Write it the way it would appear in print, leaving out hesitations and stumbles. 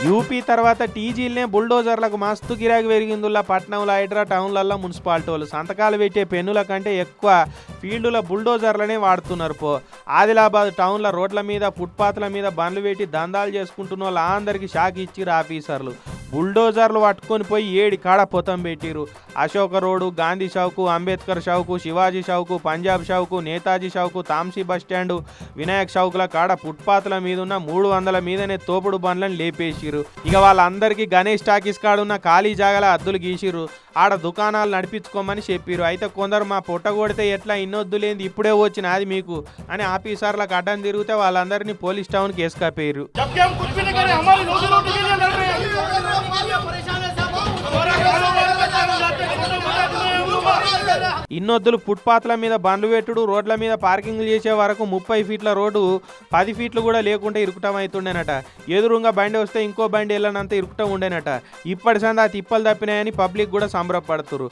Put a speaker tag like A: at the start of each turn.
A: UP తర్వాత టీజీలనే బుల్డోజర్లకు మస్తు గిరాకీ పెరిగిందుల్లా పట్నంలో హైడ్రా టౌన్లలో మున్సిపాలిటీ వాళ్ళు సంతకాలు పెట్టే పెన్నుల కంటే ఎక్కువ ఫీల్డుల బుల్డోజర్లనే వాడుతున్నారు పో. ఆదిలాబాద్ టౌన్ల రోడ్ల మీద ఫుట్పాత్ల మీద బండ్లు పెట్టి దందాలు చేసుకుంటున్న వాళ్ళు అందరికీ షాక్ ఇచ్చిరు ఆఫీసర్లు. బుల్డోజర్లు పట్టుకొని పోయి 7 కాడ పొతం పెట్టిరు. అశోక రోడ్డు, గాంధీ చౌకు, అంబేద్కర్ చౌకు, శివాజీ చౌకు, పంజాబ్ చౌకు, నేతాజీ చౌకు, తాంసీ బస్టాండు, వినాయక్ చౌకుల కాడ ఫుట్పాత్ల మీద ఉన్న 300 మీదనే తోపుడు బండ్లను లేపేసిరు. ఇక వాళ్ళందరికీ గణేష్ టాకీస్ కాడున్న ఖాళీ జాగల అద్దులు గీసిరు. ఆడ దుకాణాలు నడిపించుకోమని చెప్పిరు. అయితే కొందరు మా పొట్ట కొడితే ఎట్లా ఇన్నొద్దులేంది ఇప్పుడే వచ్చిన అది మీకు అని ఆఫీసర్లకు అడ్డం తిరిగితే వాళ్ళందరినీ పోలీస్ టౌన్కి వేసుకపోయారు. ఇన్నొద్దులు ఫుట్పాత్ల మీద బండ్లు పెట్టుడు, రోడ్ల మీద పార్కింగ్లు చేసే వరకు 30 ఫీట్ల రోడ్డు 10 ఫీట్లు కూడా లేకుండా ఇరుకుటం అవుతుండేనట. ఎదురుగా బండి వస్తే ఇంకో బండి వెళ్ళనంత ఇరుకుటం ఉండేనట. ఇప్పటి సంది ఆ తిప్పలు తప్పినాయని పబ్లిక్ కూడా సంబరపడుతురు.